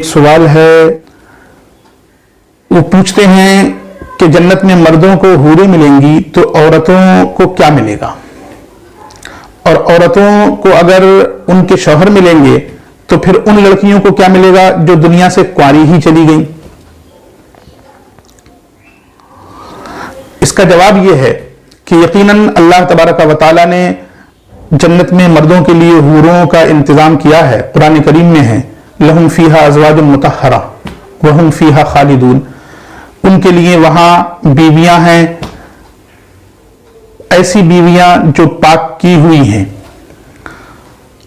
ایک سوال ہے، وہ پوچھتے ہیں کہ جنت میں مردوں کو حوریں ملیں گی تو عورتوں کو کیا ملے گا، اور عورتوں کو اگر ان کے شوہر ملیں گے تو پھر ان لڑکیوں کو کیا ملے گا جو دنیا سے کنواری ہی چلی گئیں؟ اس کا جواب یہ ہے کہ یقیناً اللہ تبارک و تعالیٰ نے جنت میں مردوں کے لیے حوروں کا انتظام کیا ہے۔ قرآن کریم میں ہے لہم فیہا ازواج مطہرہ وہم فیہا خالدون، ان کے لیے وہاں بیویاں ہیں، ایسی بیویاں جو پاک کی ہوئی ہیں،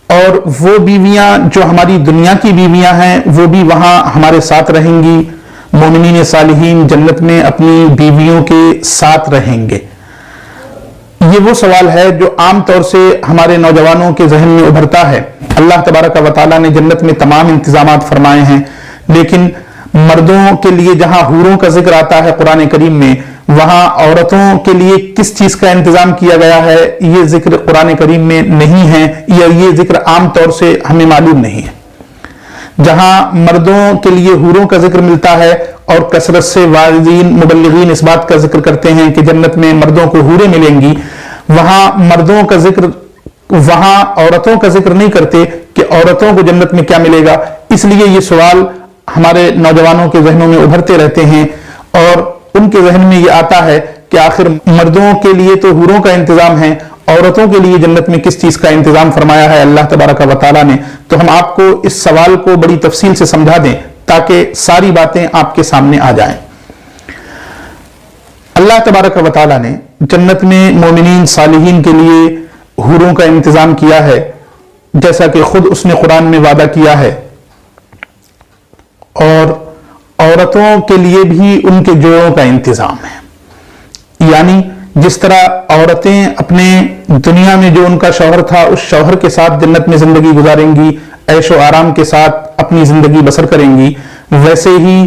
اور وہ بیویاں جو ہماری دنیا کی بیویاں ہیں وہ بھی وہاں ہمارے ساتھ رہیں گی۔ مومنین صالحین جنت میں اپنی بیویوں کے ساتھ رہیں گے۔ یہ وہ سوال ہے جو عام طور سے ہمارے نوجوانوں کے ذہن میں ابھرتا ہے۔ اللہ تبارک و تعالیٰ نے جنت میں تمام انتظامات فرمائے ہیں، لیکن مردوں کے لیے جہاں حوروں کا ذکر آتا ہے قرآن کریم میں، وہاں عورتوں کے لیے کس چیز کا انتظام کیا گیا ہے یہ ذکر قرآن کریم میں نہیں ہے، یا یہ ذکر عام طور سے ہمیں معلوم نہیں ہے۔ جہاں مردوں کے لیے حوروں کا ذکر ملتا ہے اور کثرت سے واعظین مبلغین اس بات کا ذکر کرتے ہیں کہ جنت میں مردوں کو حوریں ملیں گی، وہاں مردوں کا ذکر، وہاں عورتوں کا ذکر نہیں کرتے کہ عورتوں کو جنت میں کیا ملے گا۔ اس لیے یہ سوال ہمارے نوجوانوں کے ذہنوں میں ابھرتے رہتے ہیں، اور ان کے ذہن میں یہ آتا ہے کہ آخر مردوں کے لیے تو حوروں کا انتظام ہے، عورتوں کے لیے جنت میں کس چیز کا انتظام فرمایا ہے اللہ تبارک و تعالیٰ نے۔ تو ہم آپ کو اس سوال کو بڑی تفصیل سے سمجھا دیں تاکہ ساری باتیں آپ کے سامنے آ جائیں۔ اللہ تبارک و تعالیٰ نے جنت میں مومنین صالحین کے لیے حوروں کا انتظام کیا ہے، جیسا کہ خود اس نے قرآن میں وعدہ کیا ہے، اور عورتوں کے لیے بھی ان کے جوڑوں کا انتظام ہے۔ یعنی جس طرح عورتیں اپنے دنیا میں جو ان کا شوہر تھا اس شوہر کے ساتھ جنت میں زندگی گزاریں گی، عیش و آرام کے ساتھ اپنی زندگی بسر کریں گی، ویسے ہی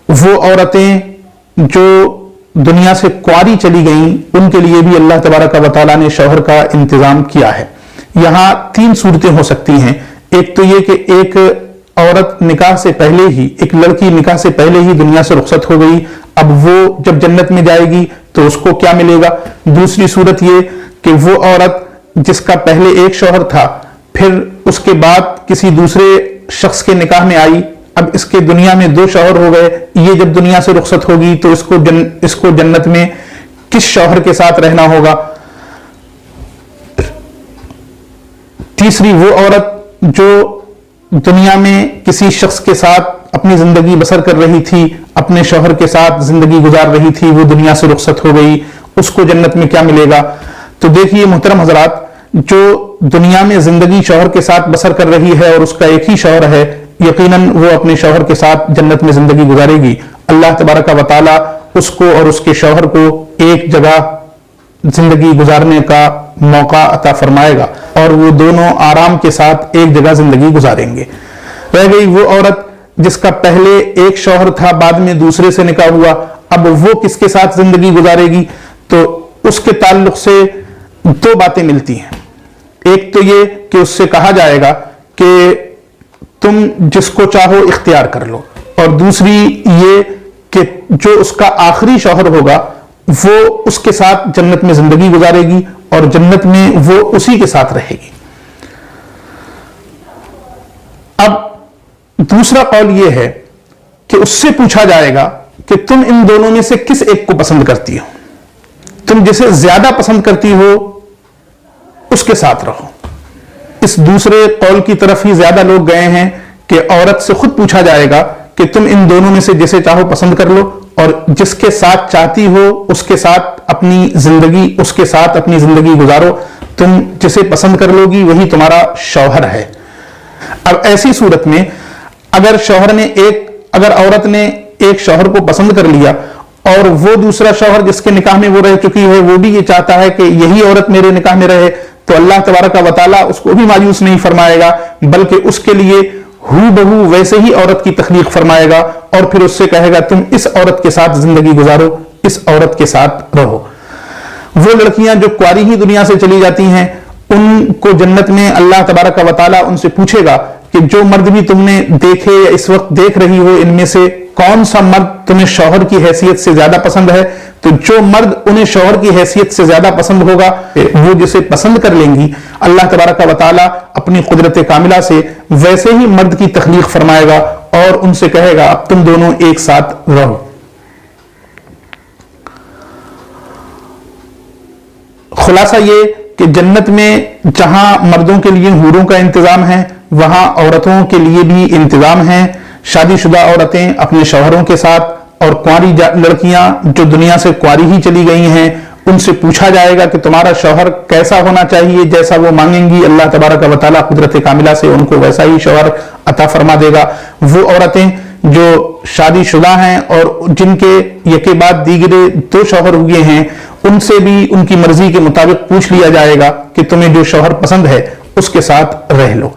وہ عورتیں جو دنیا سے کنواری چلی گئیں ان کے لیے بھی اللہ تبارک و تعالیٰ نے شوہر کا انتظام کیا ہے۔ یہاں تین صورتیں ہو سکتی ہیں۔ ایک تو یہ کہ ایک عورت نکاح سے پہلے ہی، ایک لڑکی نکاح سے پہلے ہی دنیا سے رخصت ہو گئی، اب وہ جب جنت میں جائے گی تو اس کو کیا ملے گا۔ دوسری صورت یہ کہ وہ عورت جس کا پہلے ایک شوہر تھا، پھر اس کے بعد کسی دوسرے شخص کے نکاح میں آئی، اب اس کے دنیا میں دو شوہر ہو گئے، یہ جب دنیا سے رخصت ہوگی تو اس کو جنت میں کس شوہر کے ساتھ رہنا ہوگا۔ تیسری وہ عورت جو دنیا میں کسی شخص کے ساتھ اپنی زندگی بسر کر رہی تھی، اپنے شوہر کے ساتھ زندگی گزار رہی تھی، وہ دنیا سے رخصت ہو گئی، اس کو جنت میں کیا ملے گا۔ تو دیکھیے محترم حضرات، جو دنیا میں زندگی شوہر کے ساتھ بسر کر رہی ہے اور اس کا ایک ہی شوہر ہے، یقیناً وہ اپنے شوہر کے ساتھ جنت میں زندگی گزارے گی۔ اللہ تبارک و تعالیٰ اس کو اور اس کے شوہر کو ایک جگہ زندگی گزارنے کا موقع عطا فرمائے گا، اور وہ دونوں آرام کے ساتھ ایک جگہ زندگی گزاریں گے۔ رہ گئی وہ عورت جس کا پہلے ایک شوہر تھا، بعد میں دوسرے سے نکاح ہوا، اب وہ کس کے ساتھ زندگی گزارے گی۔ تو اس کے تعلق سے دو باتیں ملتی ہیں۔ ایک تو یہ کہ اس سے کہا جائے گا کہ تم جس کو چاہو اختیار کر لو، اور دوسری یہ کہ جو اس کا آخری شوہر ہوگا وہ اس کے ساتھ جنت میں زندگی گزارے گی اور جنت میں وہ اسی کے ساتھ رہے گی۔ اب دوسرا قول یہ ہے کہ اس سے پوچھا جائے گا کہ تم ان دونوں میں سے کس ایک کو پسند کرتی ہو، تم جسے زیادہ پسند کرتی ہو اس کے ساتھ رہو۔ اس دوسرے قول کی طرف ہی زیادہ لوگ گئے ہیں کہ عورت سے خود پوچھا جائے گا کہ تم ان دونوں میں سے جسے چاہو پسند کر لو، اور جس کے ساتھ چاہتی ہو اس کے ساتھ اپنی زندگی گزارو، تم جسے پسند کر لو گی وہی تمہارا شوہر ہے۔ اب ایسی صورت میں اگر عورت نے ایک شوہر کو پسند کر لیا اور وہ دوسرا شوہر جس کے نکاح میں وہ رہ چکی ہے وہ بھی یہ چاہتا ہے کہ یہی عورت میرے نکاح میں رہے، تو اللہ تبارک و تعالیٰ اس کو بھی مایوس نہیں فرمائے گا، بلکہ اس کے لیے ہو بہو ویسے ہی عورت کی تخلیق فرمائے گا، اور پھر اس سے کہے گا تم اس عورت کے ساتھ زندگی گزارو، اس عورت کے ساتھ رہو۔ وہ لڑکیاں جو کنواری ہی دنیا سے چلی جاتی ہیں ان کو جنت میں اللہ تبارک و تعالیٰ ان سے پوچھے گا کہ جو مرد بھی تم نے دیکھے یا اس وقت دیکھ رہی ہو، ان میں سے کون سا مرد تمہیں شوہر کی حیثیت سے زیادہ پسند ہے؟ تو جو مرد انہیں شوہر کی حیثیت سے زیادہ پسند ہوگا وہ جسے پسند کر لیں گی، اللہ تبارک و تعالی اپنی قدرت کاملہ سے ویسے ہی مرد کی تخلیق فرمائے گا اور ان سے کہے گا اب تم دونوں ایک ساتھ رہو۔ خلاصہ یہ کہ جنت میں جہاں مردوں کے لیے حوروں کا انتظام ہے، وہاں عورتوں کے لیے بھی انتظام ہے۔ شادی شدہ عورتیں اپنے شوہروں کے ساتھ اور کنواری لڑکیاں جو دنیا سے کنواری ہی چلی گئی ہیں، ان سے پوچھا جائے گا کہ تمہارا شوہر کیسا ہونا چاہیے، جیسا وہ مانگیں گی اللہ تبارک و تعالیٰ قدرت کاملہ سے ان کو ویسا ہی شوہر عطا فرما دے گا۔ وہ عورتیں جو شادی شدہ ہیں اور جن کے یکے بعد دیگرے 2 شوہر ہوئے ہیں، ان سے بھی ان کی مرضی کے مطابق پوچھ لیا جائے گا کہ تمہیں جو شوہر پسند ہے اس کے ساتھ رہ لو۔